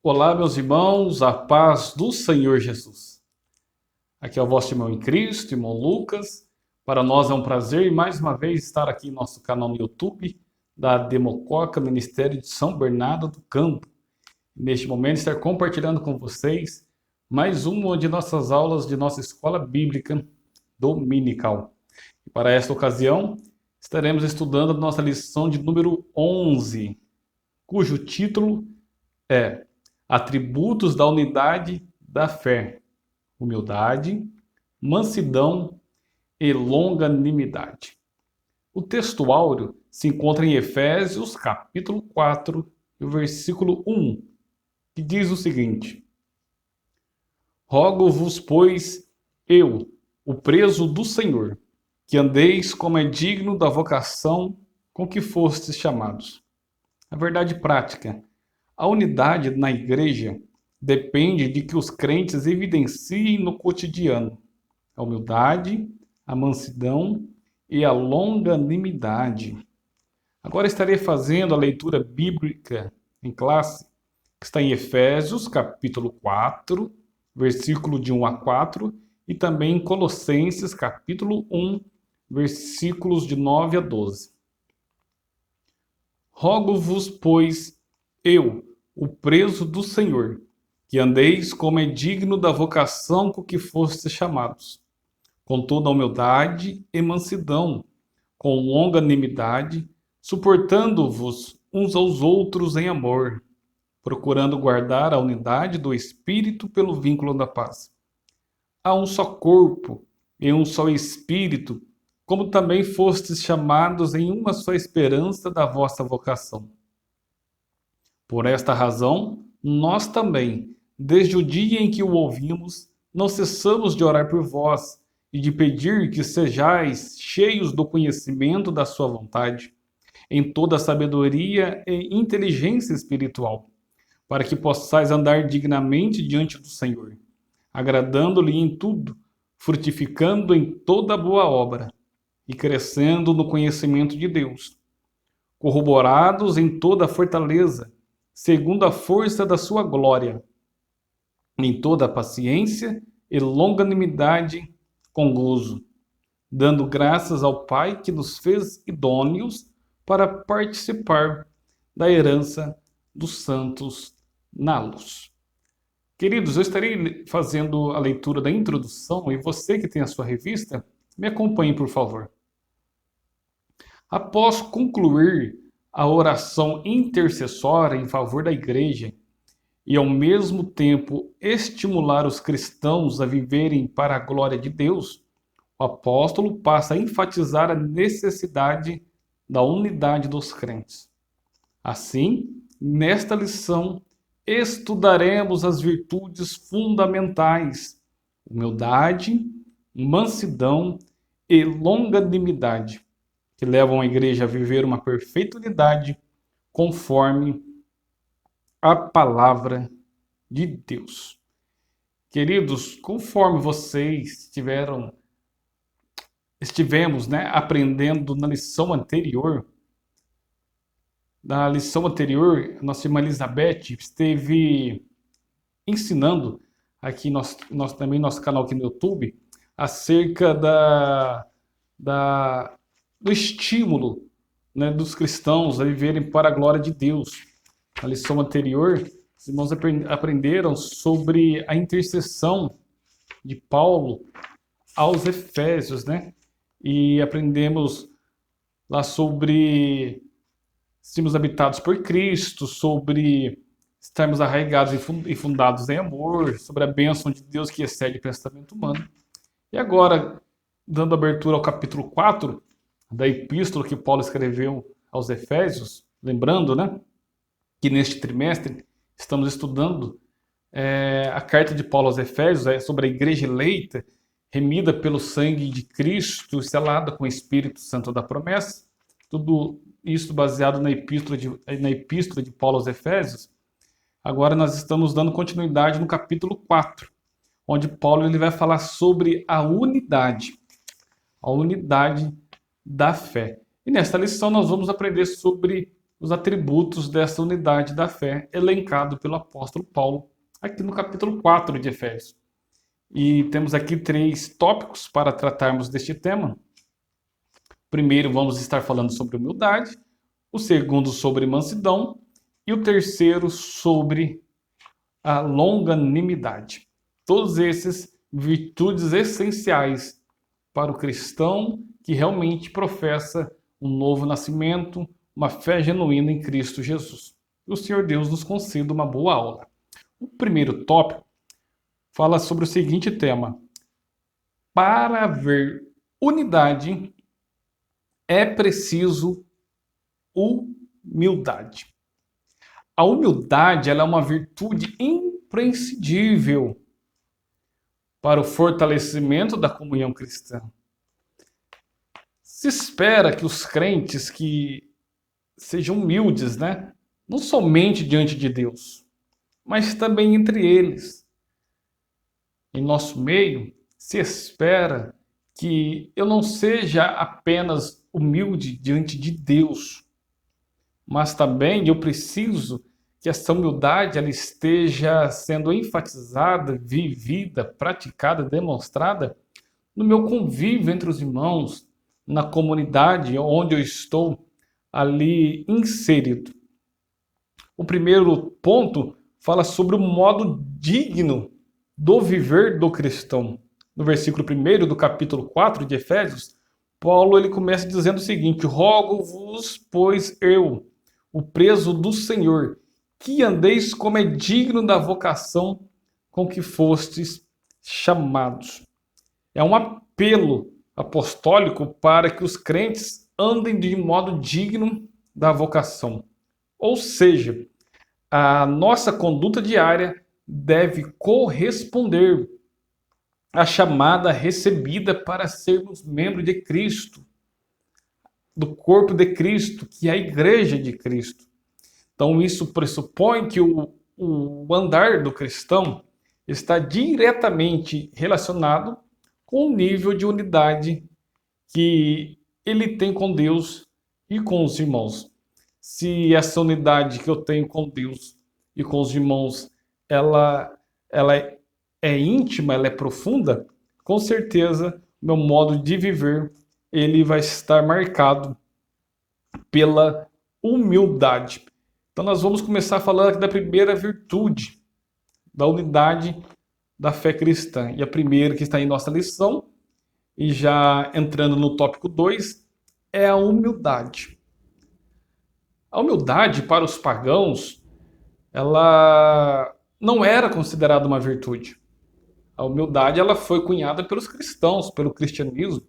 Olá, meus irmãos, a paz do Senhor Jesus. Aqui é o vosso irmão em Cristo, irmão Lucas. Para nós é um prazer mais uma vez estar aqui em nosso canal no YouTube da Demococa Ministério de São Bernardo do Campo. Neste momento estar compartilhando com vocês mais uma de nossas aulas de nossa escola bíblica dominical. E para esta ocasião estaremos estudando nossa lição de número 11, cujo título é Atributos da unidade da fé: humildade, mansidão e longanimidade. O texto áureo se encontra em Efésios, capítulo 4, e o versículo 1, que diz o seguinte: Rogo-vos, pois, eu, o preso do Senhor, que andeis como é digno da vocação com que fostes chamados. A verdade prática: a unidade na igreja depende de que os crentes evidenciem no cotidiano a humildade, a mansidão e a longanimidade. Agora estarei fazendo a leitura bíblica em classe, que está em Efésios, capítulo 4, versículo de 1 a 4, e também em Colossenses, capítulo 1, versículos de 9 a 12. Rogo-vos, pois, eu, o preso do Senhor, que andeis como é digno da vocação com que fostes chamados, com toda humildade e mansidão, com longanimidade, suportando-vos uns aos outros em amor, procurando guardar a unidade do Espírito pelo vínculo da paz. Há um só corpo e um só Espírito, como também fostes chamados em uma só esperança da vossa vocação. Por esta razão, nós também, desde o dia em que o ouvimos, não cessamos de orar por vós e de pedir que sejais cheios do conhecimento da sua vontade, em toda sabedoria e inteligência espiritual, para que possais andar dignamente diante do Senhor, agradando-lhe em tudo, frutificando em toda boa obra e crescendo no conhecimento de Deus, corroborados em toda a fortaleza, segundo a força da sua glória, em toda a paciência e longanimidade com gozo, dando graças ao Pai que nos fez idôneos para participar da herança dos santos na luz. Queridos, eu estarei fazendo a leitura da introdução e você que tem a sua revista, me acompanhe, por favor. Após concluir a oração intercessória em favor da igreja e, ao mesmo tempo, estimular os cristãos a viverem para a glória de Deus, o apóstolo passa a enfatizar a necessidade da unidade dos crentes. Assim, nesta lição, estudaremos as virtudes fundamentais: humildade, mansidão e longanimidade, que levam a igreja a viver uma perfeita unidade conforme a palavra de Deus. Queridos, conforme vocês estivemos aprendendo na lição anterior, nossa irmã Elizabeth esteve ensinando aqui também nosso canal aqui no YouTube acerca do estímulo dos cristãos a viverem para a glória de Deus. Na lição anterior, os irmãos aprenderam sobre a intercessão de Paulo aos Efésios, E aprendemos lá sobre sermos habitados por Cristo, sobre estarmos arraigados e fundados em amor, sobre a bênção de Deus que excede o pensamento humano. E agora, dando abertura ao capítulo 4 da epístola que Paulo escreveu aos Efésios, lembrando, que neste trimestre estamos estudando a carta de Paulo aos Efésios, sobre a igreja eleita, remida pelo sangue de Cristo, selada com o Espírito Santo da promessa. Tudo isso baseado na epístola de Paulo aos Efésios. Agora nós estamos dando continuidade no capítulo 4, onde Paulo vai falar sobre a unidade da fé. E nesta lição nós vamos aprender sobre os atributos dessa unidade da fé, elencado pelo apóstolo Paulo, aqui no capítulo 4 de Efésios. E temos aqui 3 tópicos para tratarmos deste tema. Primeiro, vamos estar falando sobre humildade, o segundo, sobre mansidão, e o terceiro, sobre a longanimidade. Todos esses virtudes essenciais para o cristão que realmente professa um novo nascimento, uma fé genuína em Cristo Jesus. O Senhor Deus nos conceda uma boa aula. O primeiro tópico fala sobre o seguinte tema: para haver unidade é preciso humildade. A humildade ela é uma virtude imprescindível para o fortalecimento da comunhão cristã. Se espera que os crentes que sejam humildes, né? Não somente diante de Deus, mas também entre eles. Em nosso meio, se espera que eu não seja apenas humilde diante de Deus, mas também eu preciso que essa humildade ela esteja sendo enfatizada, vivida, praticada, demonstrada no meu convívio entre os irmãos, na comunidade onde eu estou ali inserido. O primeiro ponto fala sobre o modo digno do viver do cristão. No versículo 1 do capítulo 4 de Efésios, Paulo ele começa dizendo o seguinte: rogo-vos, pois eu, o preso do Senhor, que andeis como é digno da vocação com que fostes chamados. É um apelo apostólico para que os crentes andem de modo digno da vocação. Ou seja, a nossa conduta diária deve corresponder à chamada recebida para sermos membros de Cristo, do corpo de Cristo, que é a igreja de Cristo. Então, isso pressupõe que o andar do cristão está diretamente relacionado com o nível de unidade que ele tem com Deus e com os irmãos. Se essa unidade que eu tenho com Deus e com os irmãos, ela é íntima, ela é profunda, com certeza meu modo de viver ele vai estar marcado pela humildade. Então nós vamos começar falando aqui da primeira virtude, da unidade da fé cristã. E a primeira que está em nossa lição, e já entrando no tópico 2, é a humildade. A humildade para os pagãos, ela não era considerada uma virtude. A humildade ela foi cunhada pelos cristãos, pelo cristianismo.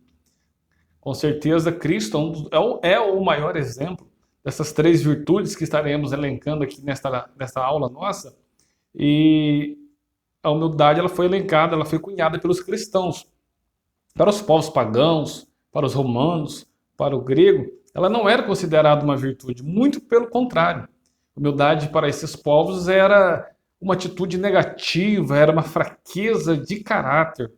Com certeza, Cristo é o maior exemplo dessas 3 virtudes que estaremos elencando aqui nesta aula nossa. E a humildade ela foi elencada, ela foi cunhada pelos cristãos. Para os povos pagãos, para os romanos, para o grego, ela não era considerada uma virtude, muito pelo contrário. Humildade para esses povos era uma atitude negativa, era uma fraqueza de caráter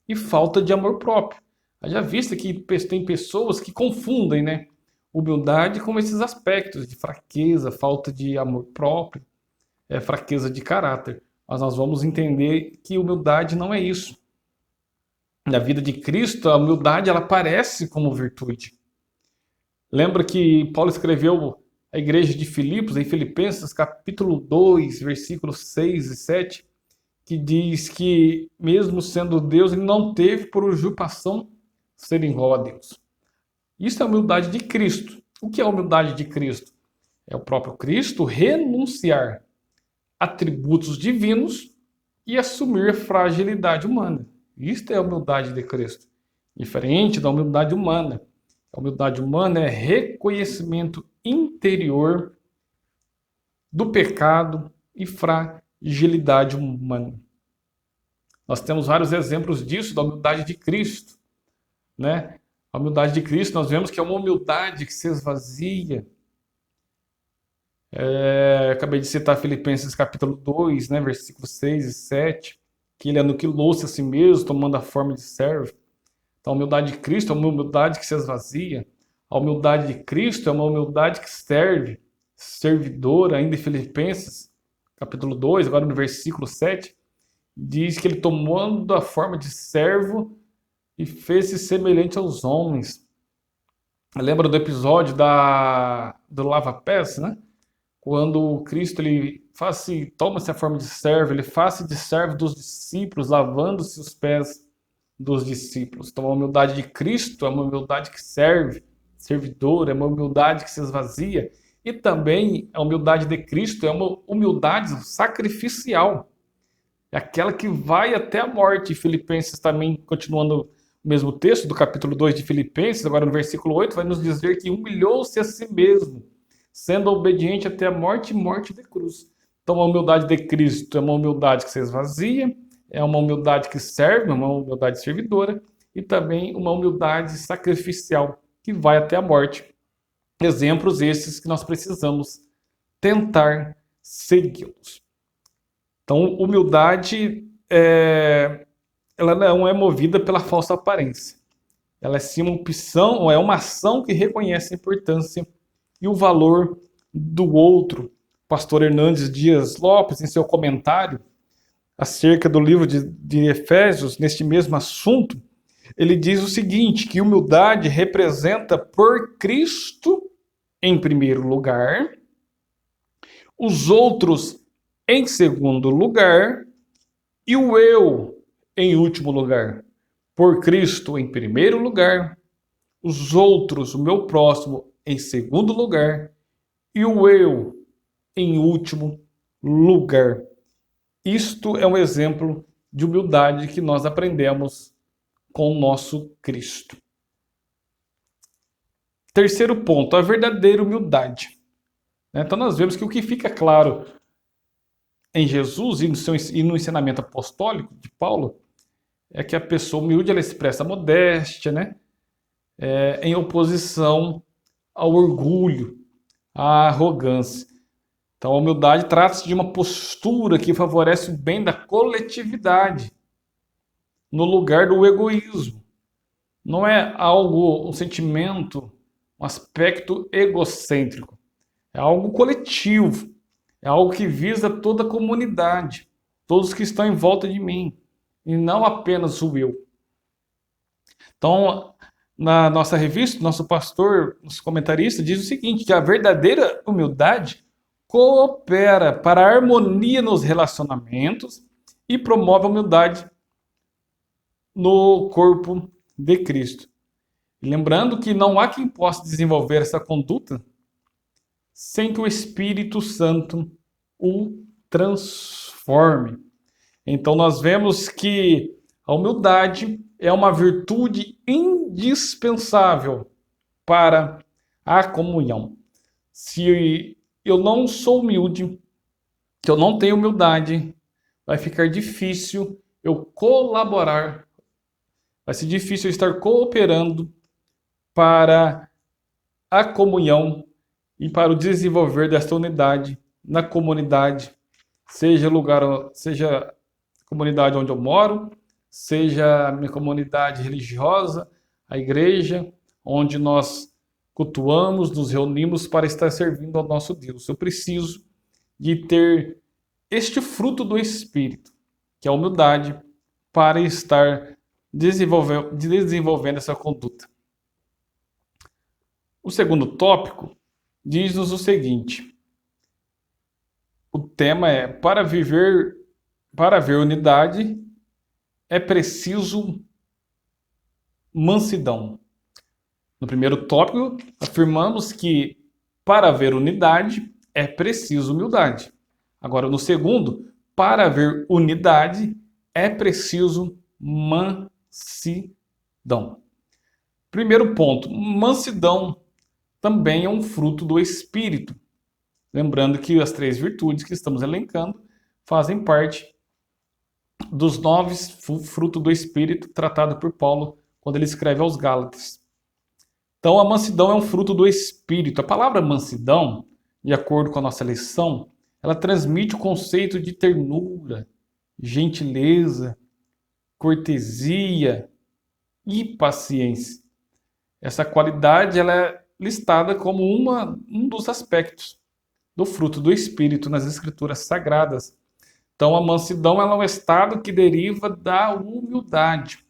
e falta de amor próprio. Já visto que tem pessoas que confundem, né, humildade com esses aspectos de fraqueza, falta de amor próprio, fraqueza de caráter. Mas nós vamos entender que humildade não é isso. Na vida de Cristo, a humildade ela aparece como virtude. Lembra que Paulo escreveu à igreja de Filipos, em Filipenses capítulo 2, versículos 6 e 7, que diz que mesmo sendo Deus, ele não teve por usurpação ser igual a Deus. Isso é a humildade de Cristo. O que é a humildade de Cristo? É o próprio Cristo renunciar atributos divinos e assumir a fragilidade humana. Isto é a humildade de Cristo. Diferente da humildade humana. A humildade humana é reconhecimento interior do pecado e fragilidade humana. Nós temos vários exemplos disso, da humildade de Cristo, né? A humildade de Cristo, nós vemos que é uma humildade que se esvazia. Acabei de citar Filipenses capítulo 2, né, versículos 6 e 7, que ele aniquilou-se a si mesmo, tomando a forma de servo. Então, a humildade de Cristo é uma humildade que se esvazia. A humildade de Cristo é uma humildade que serve, servidora, ainda em Filipenses, capítulo 2, agora no versículo 7, diz que ele tomando a forma de servo e fez-se semelhante aos homens. Lembra do episódio do lava-pés, né? Quando Cristo ele toma-se a forma de servo, ele faz-se de servo dos discípulos, lavando-se os pés dos discípulos. Então a humildade de Cristo é uma humildade que serve, servidora, é uma humildade que se esvazia. E também a humildade de Cristo é uma humildade sacrificial. É aquela que vai até a morte. Filipenses também, continuando o mesmo texto do capítulo 2 de Filipenses, agora no versículo 8, vai nos dizer que humilhou-se a si mesmo, sendo obediente até a morte e morte de cruz. Então a humildade de Cristo é uma humildade que se esvazia, é uma humildade que serve, uma humildade servidora, e também uma humildade sacrificial, que vai até a morte. Exemplos esses que nós precisamos tentar segui-los. Então, humildade ela não é movida pela falsa aparência. Ela é sim uma opção, ou é uma ação que reconhece a importância e o valor do outro. O pastor Hernandes Dias Lopes, em seu comentário acerca do livro de Efésios, neste mesmo assunto, ele diz o seguinte, que humildade representa por Cristo em primeiro lugar, os outros em segundo lugar e o eu em último lugar. Por Cristo em primeiro lugar, os outros, o meu próximo, em segundo lugar e o eu em último lugar. Isto é um exemplo de humildade que nós aprendemos com o nosso Cristo. Terceiro ponto, a verdadeira humildade. Então nós vemos que o que fica claro em Jesus e no ensinamento apostólico de Paulo é que a pessoa humilde ela expressa modéstia, né? Em oposição ao orgulho, à arrogância. Então a humildade trata-se de uma postura que favorece o bem da coletividade, no lugar do egoísmo. Não é algo, um sentimento, um aspecto egocêntrico. É algo coletivo. É algo que visa toda a comunidade, todos que estão em volta de mim, e não apenas o eu. Então, na nossa revista, nosso pastor, nosso comentarista, diz o seguinte, que a verdadeira humildade coopera para a harmonia nos relacionamentos e promove a humildade no corpo de Cristo. E lembrando que não há quem possa desenvolver essa conduta sem que o Espírito Santo o transforme. Então nós vemos que a humildade é uma virtude indispensável para a comunhão. Se eu não sou humilde, se eu não tenho humildade, vai ficar difícil eu colaborar, vai ser difícil eu estar cooperando para a comunhão e para o desenvolver desta unidade na comunidade, seja a comunidade onde eu moro, seja a minha comunidade religiosa, a igreja, onde nós cultuamos, nos reunimos para estar servindo ao nosso Deus. Eu preciso de ter este fruto do Espírito, que é a humildade, para estar desenvolvendo essa conduta. O segundo tópico diz-nos o seguinte: o tema é para haver unidade é preciso mansidão. No primeiro tópico, afirmamos que para haver unidade é preciso humildade. Agora, no segundo, para haver unidade é preciso mansidão. Primeiro ponto, mansidão também é um fruto do Espírito. Lembrando que as 3 virtudes que estamos elencando fazem parte dos 9 frutos do Espírito tratado por Paulo quando ele escreve aos Gálatas. Então, a mansidão é um fruto do Espírito. A palavra mansidão, de acordo com a nossa lição, ela transmite o conceito de ternura, gentileza, cortesia, e paciência. Essa qualidade ela é listada como um dos aspectos do fruto do Espírito nas Escrituras Sagradas. Então, a mansidão ela é um estado que deriva da humildade.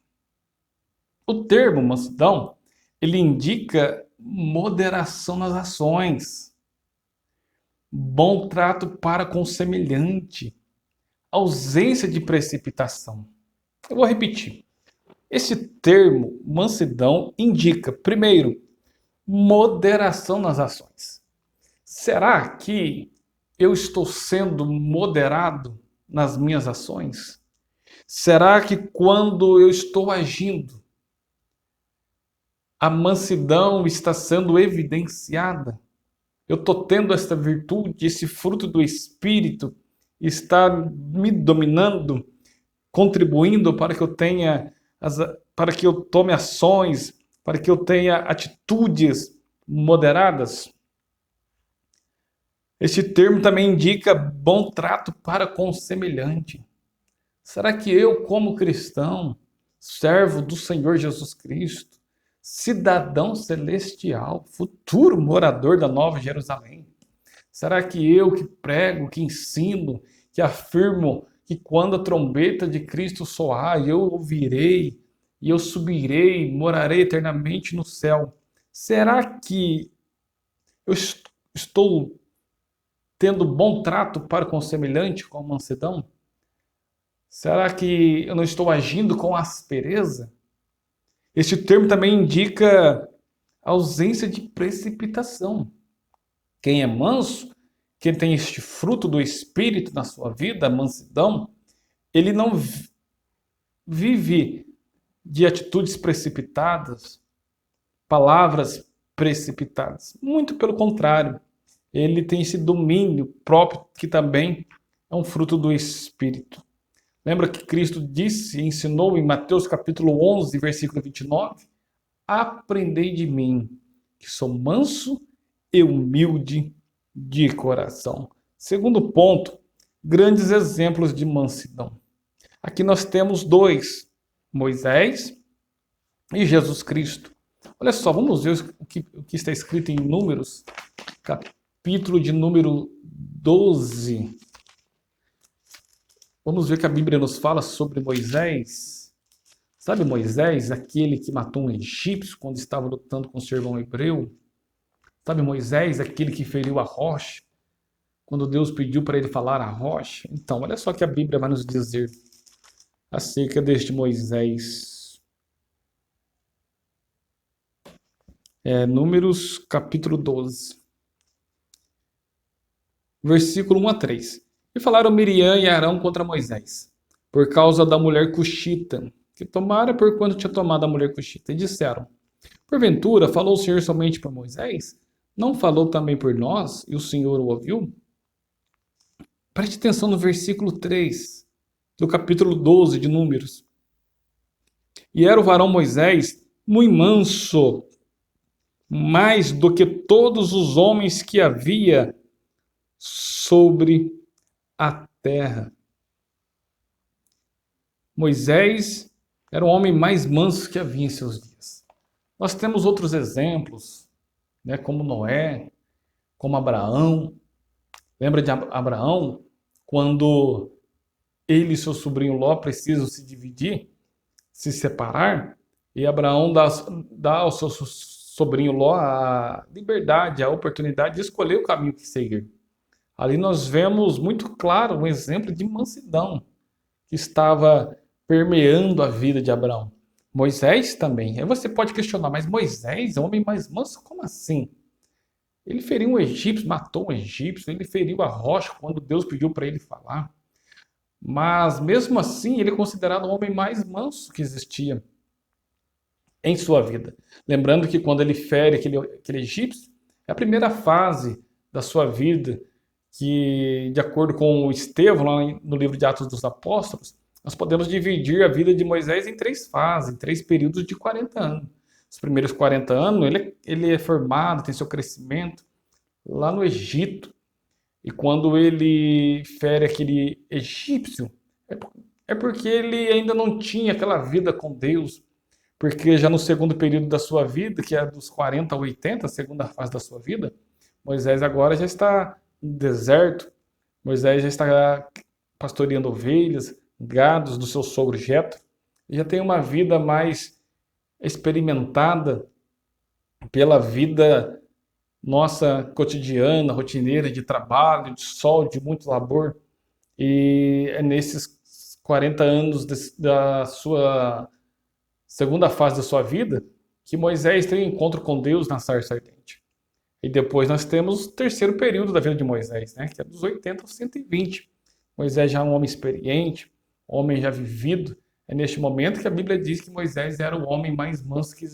O termo mansidão, ele indica moderação nas ações, bom trato para com o semelhante, ausência de precipitação. Eu vou repetir. Esse termo, mansidão, indica, primeiro, moderação nas ações. Será que eu estou sendo moderado nas minhas ações? Será que quando eu estou agindo, a mansidão está sendo evidenciada? Eu estou tendo essa virtude, esse fruto do Espírito está me dominando, contribuindo para que eu tenha, para que eu tome ações, para que eu tenha atitudes moderadas? Este termo também indica bom trato para com o semelhante. Será que eu, como cristão, servo do Senhor Jesus Cristo, cidadão celestial, futuro morador da Nova Jerusalém, será que eu que prego, que ensino, que afirmo que quando a trombeta de Cristo soar, eu ouvirei e eu subirei, morarei eternamente no céu, será que eu estou tendo bom trato para com o semelhante, com a mansidão? Será que eu não estou agindo com aspereza? Este termo também indica ausência de precipitação. Quem é manso, quem tem este fruto do Espírito na sua vida, a mansidão, ele não vive de atitudes precipitadas, palavras precipitadas. Muito pelo contrário, ele tem esse domínio próprio que também é um fruto do Espírito. Lembra que Cristo disse e ensinou em Mateus capítulo 11, versículo 29? Aprendei de mim, que sou manso e humilde de coração. Segundo ponto, grandes exemplos de mansidão. Aqui nós temos dois, Moisés e Jesus Cristo. Olha só, vamos ver o que está escrito em Números, capítulo de número 12. Vamos ver que a Bíblia nos fala sobre Moisés. Sabe Moisés, aquele que matou um egípcio quando estava lutando com seu irmão hebreu? Sabe Moisés, aquele que feriu a rocha, quando Deus pediu para ele falar a rocha? Então, olha só o que a Bíblia vai nos dizer acerca deste Moisés. Números capítulo 12, versículo 1 a 3. E falaram Miriam e Arão contra Moisés, por causa da mulher cuxita, que tomara por quanto tinha tomado a mulher cuxita. E disseram, porventura, falou o Senhor somente por Moisés? Não falou também por nós, e o Senhor o ouviu? Preste atenção no versículo 3, do capítulo 12 de Números. E era o varão Moisés muito manso, mais do que todos os homens que havia sobre a terra. Moisés era o homem mais manso que havia em seus dias. Nós temos outros exemplos, né, como Noé, como Abraão. Lembra de Abraão, quando ele e seu sobrinho Ló precisam se dividir, se separar, e Abraão dá ao seu sobrinho Ló a liberdade, a oportunidade de escolher o caminho que seguir. Ali nós vemos muito claro um exemplo de mansidão que estava permeando a vida de Abraão. Moisés também. Aí você pode questionar, mas Moisés é o homem mais manso? Como assim? Ele feriu um egípcio, matou um egípcio, ele feriu a rocha quando Deus pediu para ele falar. Mas mesmo assim, ele é considerado o homem mais manso que existia em sua vida. Lembrando que quando ele fere aquele egípcio, é a primeira fase da sua vida, que, de acordo com o Estevão, lá no livro de Atos dos Apóstolos, nós podemos dividir a vida de Moisés em 3 fases, em 3 períodos de 40 anos. Os primeiros 40 anos, ele é formado, tem seu crescimento lá no Egito. E quando ele fere aquele egípcio, é porque ele ainda não tinha aquela vida com Deus, porque já no segundo período da sua vida, que é dos 40 a 80, a segunda fase da sua vida, Moisés agora já está no deserto, Moisés já está pastoreando ovelhas, gados do seu sogro Jetro, já tem uma vida mais experimentada pela vida nossa cotidiana, rotineira, de trabalho, de sol, de muito labor. E é nesses 40 anos da sua segunda fase da sua vida que Moisés tem um encontro com Deus na sarça ardente. E depois nós temos o terceiro período da vida de Moisés, né, que é dos 80 aos 120. Moisés já é um homem experiente, um homem já vivido. É neste momento que a Bíblia diz que Moisés era o homem mais manso que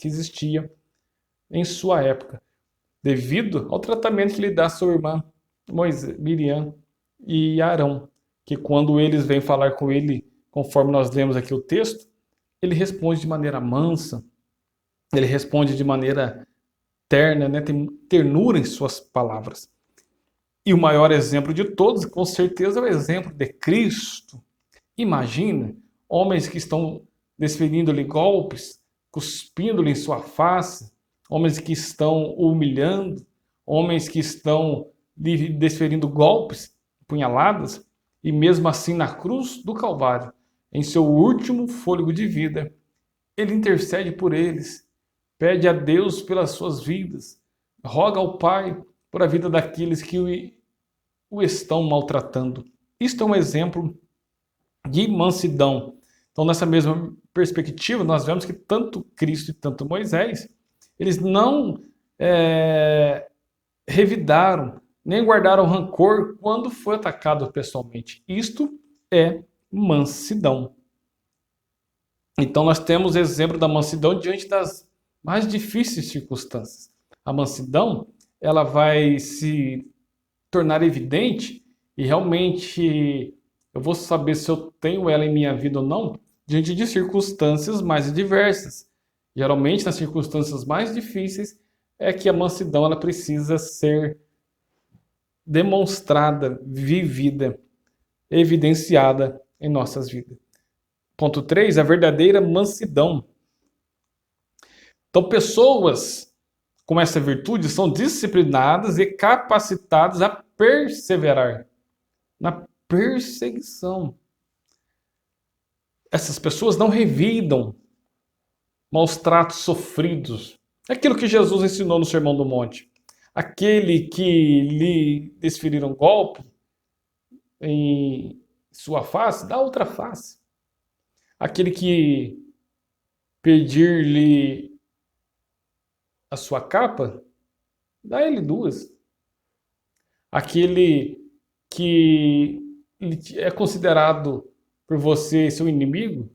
existia em sua época, devido ao tratamento que lhe dá sua irmã Miriam e Arão, que quando eles vêm falar com ele, conforme nós lemos aqui o texto, ele responde de maneira mansa, ele responde de maneira terna, né? Tem ternura em suas palavras. E o maior exemplo de todos, com certeza, é o exemplo de Cristo. Imagina homens que estão desferindo-lhe golpes, cuspindo-lhe em sua face, homens que estão o humilhando, homens que estão lhe desferindo golpes, punhaladas, e mesmo assim na cruz do Calvário, em seu último fôlego de vida, ele intercede por eles, pede a Deus pelas suas vidas, roga ao Pai por a vida daqueles que o estão maltratando. Isto é um exemplo de mansidão. Então, nessa mesma perspectiva, nós vemos que tanto Cristo e tanto Moisés, eles não revidaram, nem guardaram rancor quando foi atacado pessoalmente. Isto é mansidão. Então, nós temos exemplo da mansidão diante das mais difíceis circunstâncias. A mansidão, ela vai se tornar evidente e realmente eu vou saber se eu tenho ela em minha vida ou não diante de circunstâncias mais diversas. Geralmente, nas circunstâncias mais difíceis, é que a mansidão ela precisa ser demonstrada, vivida, evidenciada em nossas vidas. Ponto 3, a verdadeira mansidão. Então, pessoas com essa virtude são disciplinadas e capacitadas a perseverar na perseguição. Essas pessoas não revidam maus tratos sofridos. É aquilo que Jesus ensinou no Sermão do Monte. Aquele que lhe desferiram golpe em sua face, dá outra face. Aquele que pedir-lhe a sua capa, dá ele duas. Aquele que é considerado por você seu inimigo,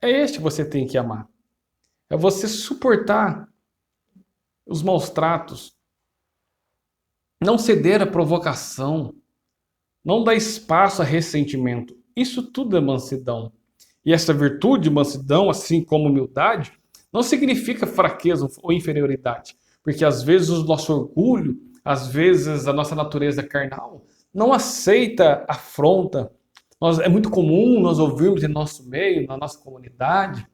é este que você tem que amar. É você suportar os maus tratos, não ceder à provocação, não dar espaço a ressentimento. Isso tudo é mansidão. E essa virtude, mansidão, assim como humildade, não significa fraqueza ou inferioridade. Porque às vezes o nosso orgulho, às vezes a nossa natureza carnal, não aceita afronta. É muito comum nós ouvirmos em nosso meio, na nossa comunidade,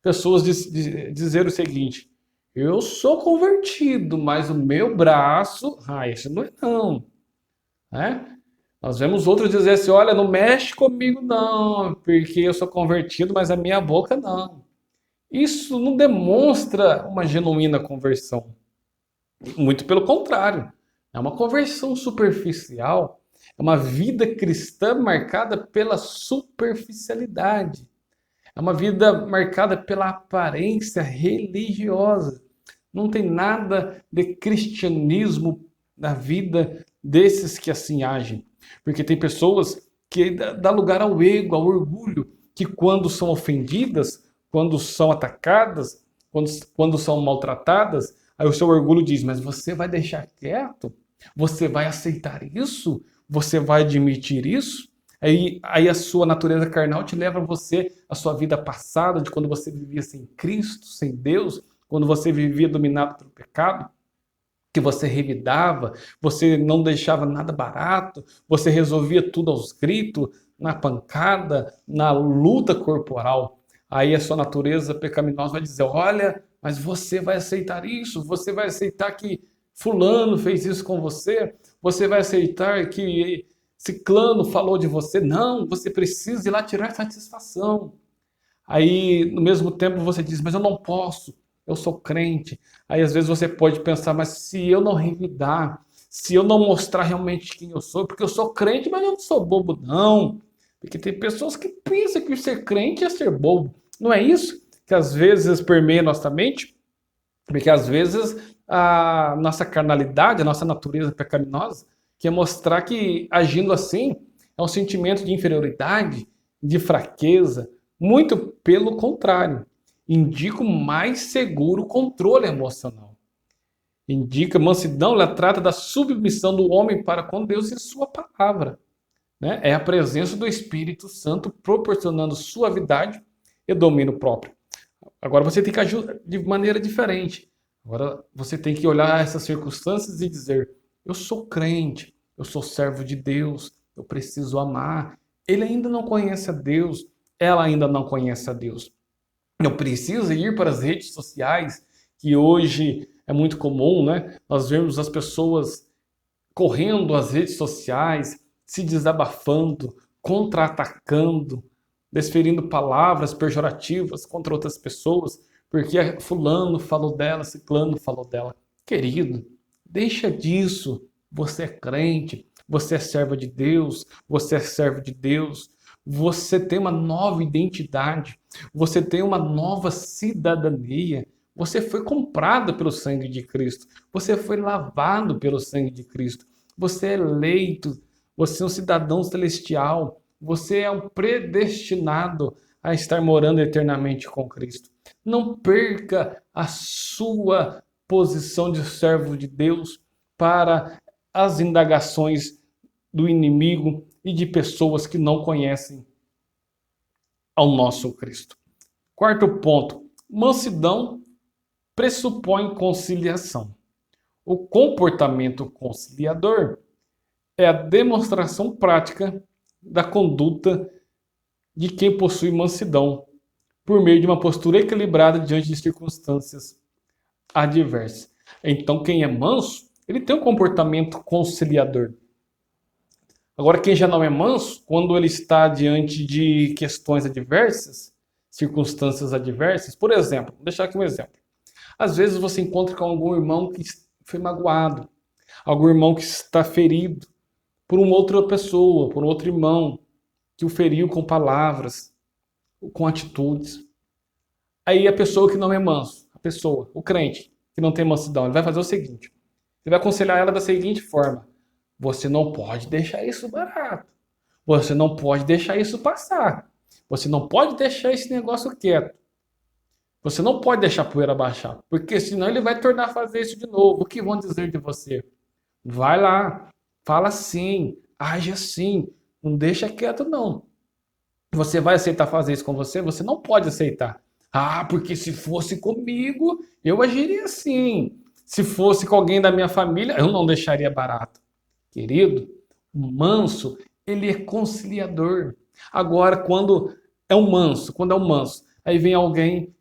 pessoas dizer o seguinte: eu sou convertido, mas o meu braço, esse não é não. Nós vemos outros dizer assim: olha, não mexe comigo não, porque eu sou convertido, mas a minha boca não. Isso não demonstra uma genuína conversão. Muito pelo contrário. É uma conversão superficial. É uma vida cristã marcada pela superficialidade. É uma vida marcada pela aparência religiosa. Não tem nada de cristianismo na vida desses que assim agem. Porque tem pessoas que dão lugar ao ego, ao orgulho, que quando são ofendidas, quando são atacadas, quando são maltratadas, aí o seu orgulho diz: mas você vai deixar quieto? Você vai aceitar isso? Você vai admitir isso? Aí a sua natureza carnal te leva a você, a sua vida passada, de quando você vivia sem Cristo, sem Deus, quando você vivia dominado pelo pecado, que você revidava, você não deixava nada barato, você resolvia tudo aos gritos, na pancada, na luta corporal. Aí a sua natureza pecaminosa vai dizer: olha, mas você vai aceitar isso? Você vai aceitar que fulano fez isso com você? Você vai aceitar que ciclano falou de você? Não, você precisa ir lá tirar satisfação. Aí, no mesmo tempo, você diz: mas eu não posso, eu sou crente. Aí, às vezes, você pode pensar: mas se eu não revidar, se eu não mostrar realmente quem eu sou, porque eu sou crente, mas eu não sou bobo, não. Porque tem pessoas que pensam que ser crente é ser bobo. Não é isso que às vezes permeia nossa mente? Porque às vezes a nossa carnalidade, a nossa natureza pecaminosa, quer mostrar que agindo assim é um sentimento de inferioridade, de fraqueza. Muito pelo contrário, indica o mais seguro controle emocional. Indica mansidão, ela trata da submissão do homem para com Deus e sua palavra. Né? É a presença do Espírito Santo proporcionando suavidade e domínio próprio. Agora você tem que agir de maneira diferente. Agora você tem que olhar essas circunstâncias e dizer: eu sou crente, eu sou servo de Deus, eu preciso amar. Ele ainda não conhece a Deus, ela ainda não conhece a Deus. Eu preciso ir para as redes sociais, que hoje é muito comum, né? Nós vemos as pessoas correndo às redes sociais, se desabafando, contra-atacando, desferindo palavras pejorativas contra outras pessoas, porque fulano falou dela, ciclano falou dela. Querido, deixa disso. Você é crente, você é serva de Deus, você é servo de Deus, você tem uma nova identidade, você tem uma nova cidadania. Você foi comprado pelo sangue de Cristo. Você foi lavado pelo sangue de Cristo. Você é eleito. Você é um cidadão celestial. Você é um predestinado a estar morando eternamente com Cristo. Não perca a sua posição de servo de Deus para as indagações do inimigo e de pessoas que não conhecem ao nosso Cristo. Quarto ponto: mansidão pressupõe conciliação. O comportamento conciliador é a demonstração prática da conduta de quem possui mansidão, por meio de uma postura equilibrada diante de circunstâncias adversas. Então, quem é manso, ele tem um comportamento conciliador. Agora, quem já não é manso, quando ele está diante de questões adversas, circunstâncias adversas, por exemplo, vou deixar aqui um exemplo. Às vezes você encontra com algum irmão que foi magoado, algum irmão que está ferido por uma outra pessoa, por um outro irmão que o feriu com palavras, com atitudes. Aí a pessoa que não é manso, a pessoa, o crente, que não tem mansidão, ele vai fazer o seguinte: ele vai aconselhar ela da seguinte forma: você não pode deixar isso barato, você não pode deixar isso passar, você não pode deixar esse negócio quieto. Você não pode deixar a poeira baixar, porque senão ele vai tornar a fazer isso de novo. O que vão dizer de você? Vai lá, fala assim, age assim, não deixa quieto não. Você vai aceitar fazer isso com você? Você não pode aceitar. Ah, porque se fosse comigo, eu agiria assim. Se fosse com alguém da minha família, eu não deixaria barato. Querido, o manso, ele é conciliador. Agora, quando é um manso, aí vem alguém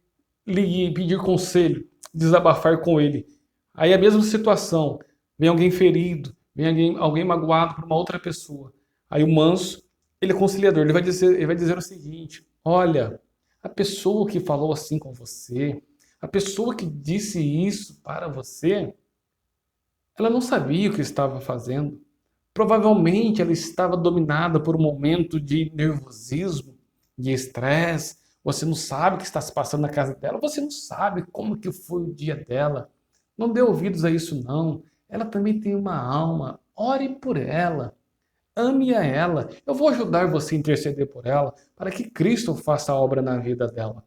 lhe pedir conselho, desabafar com ele. Aí a mesma situação, vem alguém ferido, vem alguém magoado por uma outra pessoa. Aí o manso, ele é conciliador, ele vai dizer o seguinte: olha, a pessoa que falou assim com você, a pessoa que disse isso para você, ela não sabia o que estava fazendo. Provavelmente ela estava dominada por um momento de nervosismo, de estresse. Você não sabe o que está se passando na casa dela, você não sabe como que foi o dia dela. Não dê ouvidos a isso não. Ela também tem uma alma. Ore por ela. Ame a ela. Eu vou ajudar você a interceder por ela, para que Cristo faça a obra na vida dela.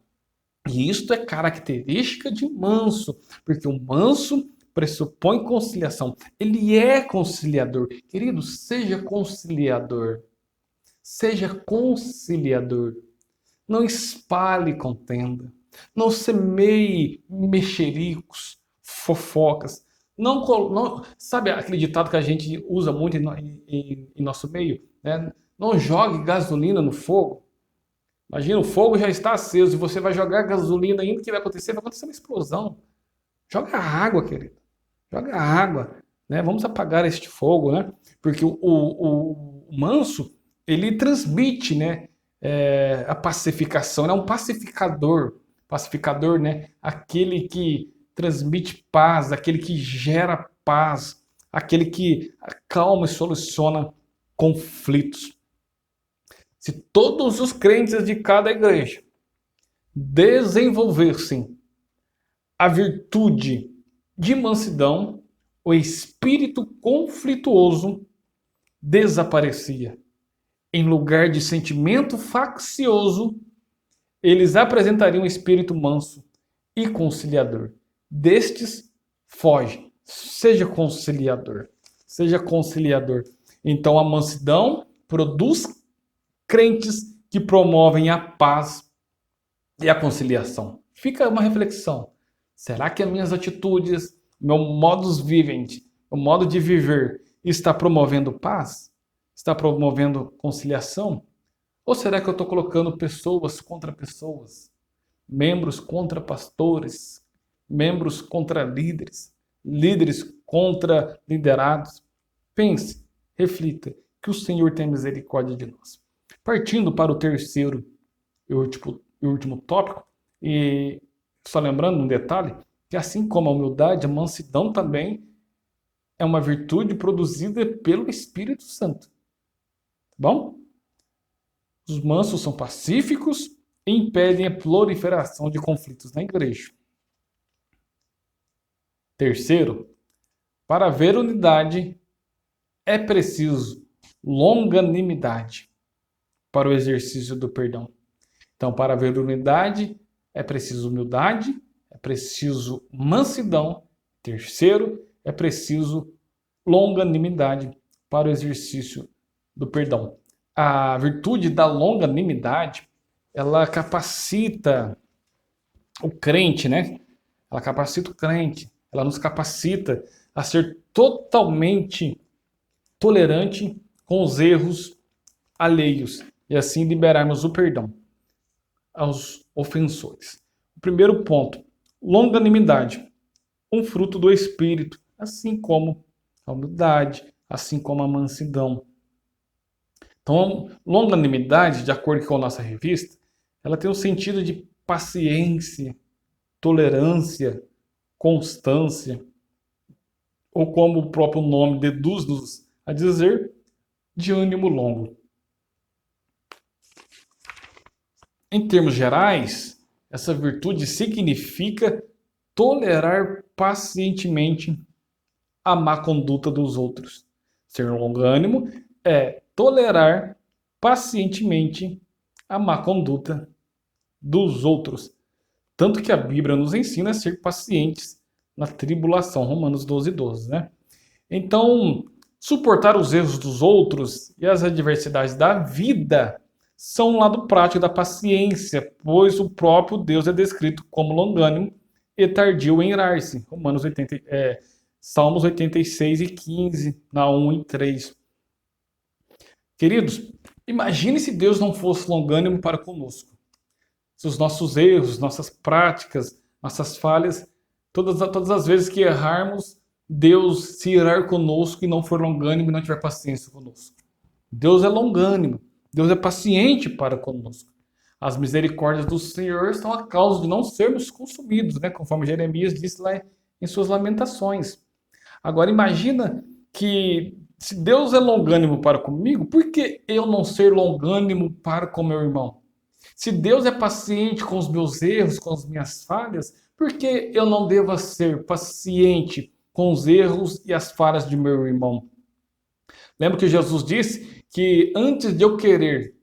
E isto é característica de manso, porque o manso pressupõe conciliação. Ele é conciliador. Querido, seja conciliador. Seja conciliador. Não espalhe contenda. Não semeie mexericos, fofocas. Não, sabe aquele ditado que a gente usa muito em nosso meio? Né? Não jogue gasolina no fogo. Imagina, o fogo já está aceso e você vai jogar gasolina ainda, o que vai acontecer? Vai acontecer uma explosão. Joga água, querido. Joga água, né? Vamos apagar este fogo, né? Porque o manso, ele transmite, né? A pacificação, é um pacificador. Pacificador, né? Aquele que transmite paz, aquele que gera paz, aquele que acalma e soluciona conflitos. Se todos os crentes de cada igreja desenvolvessem a virtude de mansidão, o espírito conflituoso desaparecia. Em lugar de sentimento faccioso, eles apresentariam um espírito manso e conciliador. Destes, foge. Seja conciliador. Seja conciliador. Então, a mansidão produz crentes que promovem a paz e a conciliação. Fica uma reflexão. Será que as minhas atitudes, meu modus vivendi, o modo de viver, está promovendo paz? Está promovendo conciliação? Ou será que eu estou colocando pessoas contra pessoas? Membros contra pastores? Membros contra líderes? Líderes contra liderados? Pense, reflita, que o Senhor tem misericórdia de nós. Partindo para o terceiro e último tópico, e só lembrando um detalhe, que assim como a humildade, a mansidão também é uma virtude produzida pelo Espírito Santo. Tá bom? Os mansos são pacíficos e impedem a proliferação de conflitos na igreja. Terceiro, para haver unidade, é preciso longanimidade para o exercício do perdão. Então, para haver unidade, é preciso humildade, é preciso mansidão. Terceiro, é preciso longanimidade para o exercício do perdão. A virtude da longanimidade, ela capacita o crente, né? Ela capacita o crente, ela nos capacita a ser totalmente tolerante com os erros alheios e assim liberarmos o perdão aos ofensores. O primeiro ponto, longanimidade, um fruto do Espírito, assim como a humildade, assim como a mansidão. Então, longanimidade, de acordo com a nossa revista, ela tem um sentido de paciência, tolerância, constância, ou como o próprio nome deduz-nos a dizer, de ânimo longo. Em termos gerais, essa virtude significa tolerar pacientemente a má conduta dos outros. Ser longânimo é tolerar pacientemente a má conduta dos outros. Tanto que a Bíblia nos ensina a ser pacientes na tribulação, Romanos 12:12, né? Então, suportar os erros dos outros e as adversidades da vida são um lado prático da paciência, pois o próprio Deus é descrito como longânimo e tardio em irar-se. Salmos 86:15, na 1 e 3. Queridos, imagine se Deus não fosse longânimo para conosco. Se os nossos erros, nossas práticas, nossas falhas, todas as vezes que errarmos, Deus se irar conosco e não for longânimo e não tiver paciência conosco. Deus é longânimo, Deus é paciente para conosco. As misericórdias do Senhor são a causa de não sermos consumidos, né? Conforme Jeremias disse lá em suas lamentações. Agora imagina que se Deus é longânimo para comigo, por que eu não ser longânimo para com meu irmão? Se Deus é paciente com os meus erros, com as minhas falhas, por que eu não devo ser paciente com os erros e as falhas de meu irmão? Lembra que Jesus disse que antes de eu querer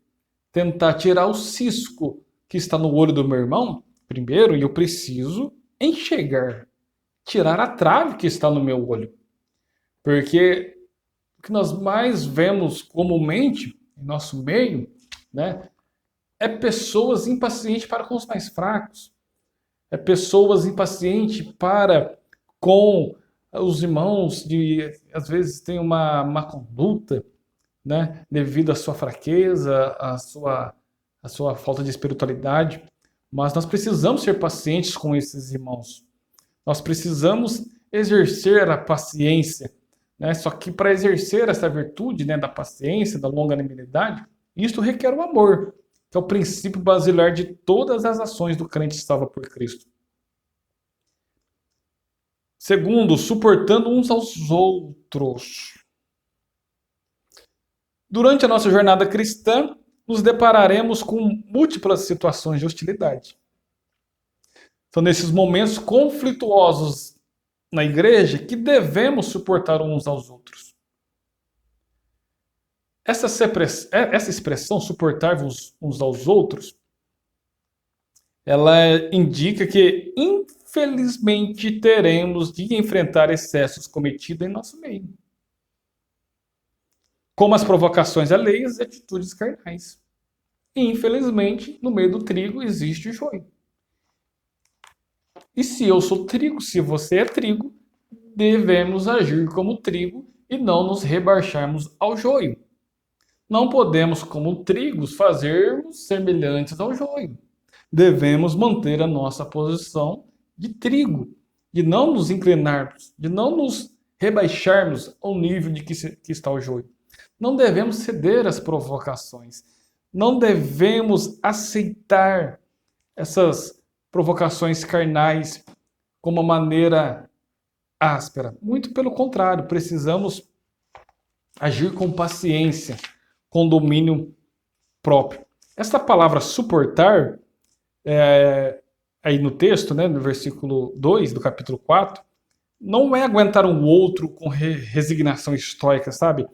tentar tirar o cisco que está no olho do meu irmão, primeiro eu preciso enxergar, tirar a trave que está no meu olho. Porque o que nós mais vemos comumente em nosso meio, né, é pessoas impacientes para com os mais fracos. É pessoas impacientes para com os irmãos que às vezes têm uma má conduta, né, devido à sua fraqueza, à a sua falta de espiritualidade, mas nós precisamos ser pacientes com esses irmãos. Nós precisamos exercer a paciência, né? Só que para exercer essa virtude, né, da paciência, da longanimidade, isso requer o amor, que é o princípio basilar de todas as ações do crente salvo por Cristo. Segundo, suportando uns aos outros. Durante a nossa jornada cristã, nos depararemos com múltiplas situações de hostilidade. São nesses momentos conflituosos na igreja que devemos suportar uns aos outros. Essa expressão, suportar uns aos outros, ela indica que, infelizmente, teremos de enfrentar excessos cometidos em nosso meio, como as provocações alheias e atitudes carnais. E, infelizmente, no meio do trigo existe o joio. E se eu sou trigo, se você é trigo, devemos agir como trigo e não nos rebaixarmos ao joio. Não podemos, como trigos, fazermos semelhantes ao joio. Devemos manter a nossa posição de trigo, de não nos inclinarmos, de não nos rebaixarmos ao nível de que está o joio. Não devemos ceder às provocações. Não devemos aceitar essas provocações carnais como uma maneira áspera. Muito pelo contrário, precisamos agir com paciência, com domínio próprio. Essa palavra suportar, aí no texto, né, no versículo 2 do capítulo 4, não é aguentar um outro com resignação estoica, sabe?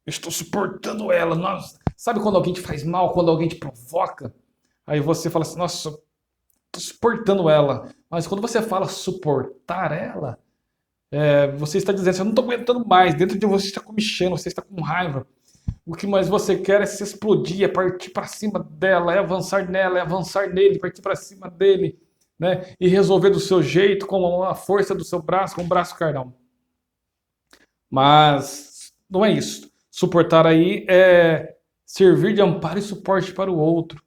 Estou suportando ela. Nossa. Sabe quando alguém te faz mal, quando alguém te provoca? Aí você fala assim, nossa, estou suportando ela. Mas quando você fala suportar ela, você está dizendo assim, eu não estou aguentando mais. Dentro de você está comichando, você está com raiva. O que mais você quer é se explodir, é partir para cima dela, é avançar nela, é avançar nele, partir para cima dele, né? E resolver do seu jeito, com a força do seu braço, com o braço carnal. Mas não é isso. Suportar aí é servir de amparo e suporte para o outro.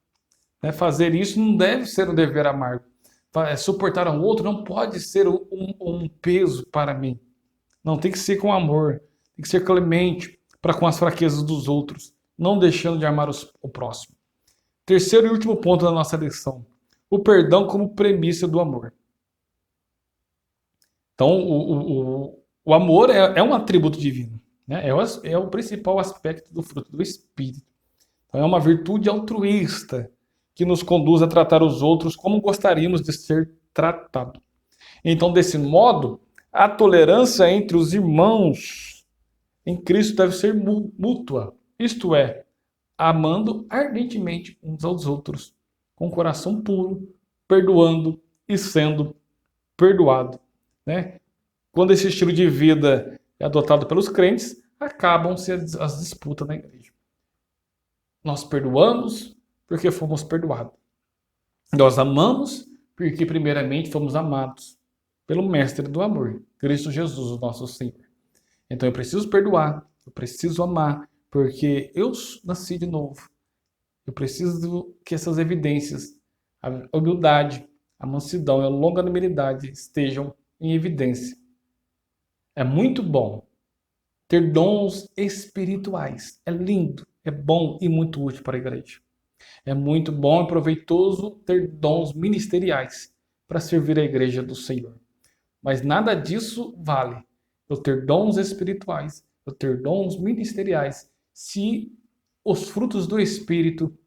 Né? Fazer isso não deve ser um dever amargo. Suportar um outro não pode ser um peso para mim. Não, tem que ser com amor, tem que ser clemente para com as fraquezas dos outros, não deixando de amar o próximo. Terceiro e último ponto da nossa lição: o perdão como premissa do amor. Então, o amor é um atributo divino, né? É o principal aspecto do fruto do Espírito. Então, é uma virtude altruísta que nos conduz a tratar os outros como gostaríamos de ser tratado. Então, desse modo, a tolerância entre os irmãos em Cristo deve ser mútua, isto é, amando ardentemente uns aos outros, com coração puro, perdoando e sendo perdoado. Né? Quando esse estilo de vida é adotado pelos crentes, acabam-se as disputas na igreja. Nós perdoamos porque fomos perdoados. Nós amamos porque primeiramente fomos amados pelo Mestre do amor, Cristo Jesus, o nosso Senhor. Então eu preciso perdoar, eu preciso amar, porque eu nasci de novo. Eu preciso que essas evidências, a humildade, a mansidão e a longanimidade estejam em evidência. É muito bom ter dons espirituais. É lindo, é bom e muito útil para a igreja. É muito bom e proveitoso ter dons ministeriais para servir a igreja do Senhor. Mas nada disso vale eu ter dons espirituais, eu ter dons ministeriais, se os frutos do Espírito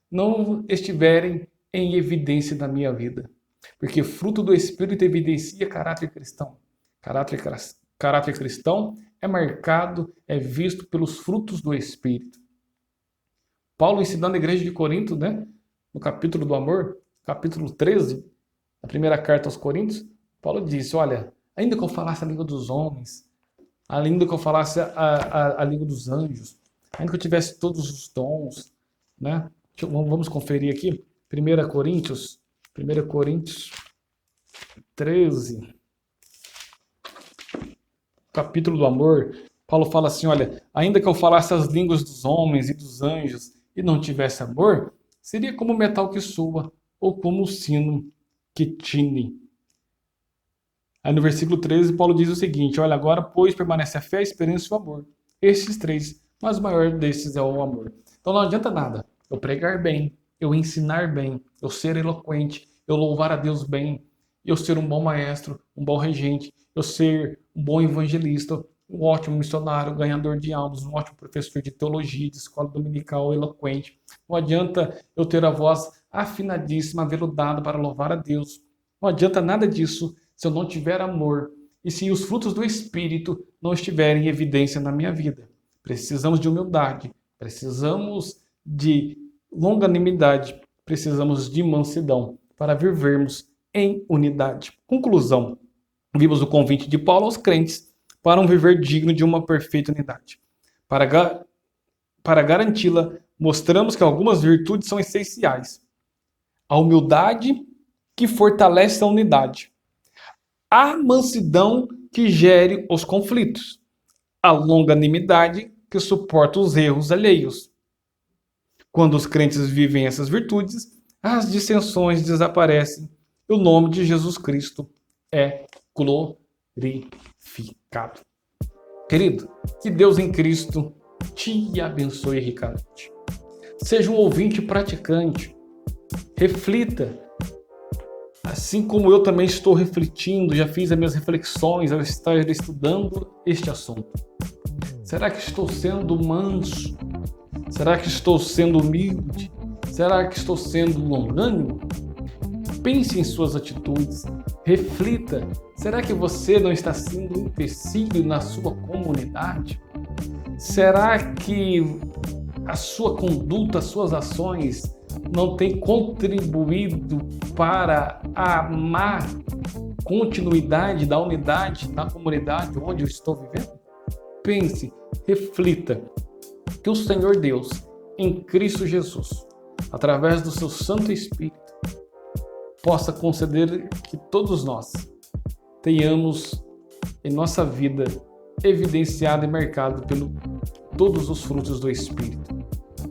não estiverem em evidência na minha vida. Porque fruto do Espírito evidencia caráter cristão. Caráter cristão é marcado, é visto pelos frutos do Espírito. Paulo ensinando a igreja de Corinto, né, no capítulo do amor, capítulo 13, na primeira carta aos Coríntios, Paulo disse, olha, ainda que eu falasse a língua dos homens, ainda que eu falasse a língua dos anjos, ainda que eu tivesse todos os dons, né? Vamos conferir aqui, 1 Coríntios 13, capítulo do amor, Paulo fala assim, olha, ainda que eu falasse as línguas dos homens e dos anjos e não tivesse amor, seria como o metal que soa ou como o sino que tine. Aí no versículo 13, Paulo diz o seguinte: olha, agora, pois, permanece a fé, a esperança e o amor. Estes três, mas o maior desses é o amor. Então não adianta nada eu pregar bem, eu ensinar bem, eu ser eloquente, eu louvar a Deus bem, eu ser um bom maestro, um bom regente, eu ser um bom evangelista, um ótimo missionário, ganhador de almas, um ótimo professor de teologia, de escola dominical, eloquente. Não adianta eu ter a voz afinadíssima, aveludada para louvar a Deus. Não adianta nada disso se eu não tiver amor e se os frutos do Espírito não estiverem em evidência na minha vida. Precisamos de humildade, precisamos de longanimidade, precisamos de mansidão para vivermos em unidade. Conclusão: vimos o convite de Paulo aos crentes para um viver digno de uma perfeita unidade. Para garanti-la, mostramos que algumas virtudes são essenciais. A humildade, que fortalece a unidade. A mansidão, que gere os conflitos. A longanimidade, que suporta os erros alheios. Quando os crentes vivem essas virtudes, as dissensões desaparecem e o nome de Jesus Cristo é glorificado. Querido, que Deus em Cristo te abençoe ricamente. Seja um ouvinte praticante. Reflita. Assim como eu também estou refletindo, já fiz as minhas reflexões ao estar estudando este assunto. Será que estou sendo manso? Será que estou sendo humilde? Será que estou sendo longânimo? Pense em suas atitudes, reflita. Será que você não está sendo um empecilho na sua comunidade? Será que a sua conduta, as suas ações não têm contribuído para a má continuidade da unidade na comunidade onde eu estou vivendo? Pense, reflita. Que o Senhor Deus, em Cristo Jesus, através do seu Santo Espírito, possa conceder que todos nós tenhamos em nossa vida evidenciado e marcado por todos os frutos do Espírito.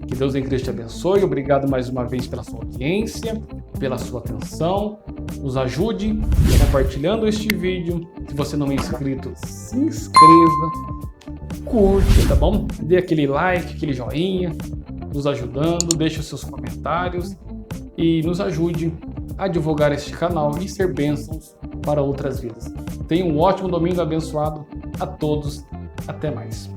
Que Deus em Cristo te abençoe. Obrigado mais uma vez pela sua audiência, pela sua atenção. Nos ajude compartilhando este vídeo. Se você não é inscrito, se inscreva, curte, tá bom? Dê aquele like, aquele joinha, nos ajudando. Deixe os seus comentários e nos ajude a divulgar este canal e ser bênçãos para outras vidas. Tenha um ótimo domingo abençoado a todos. Até mais.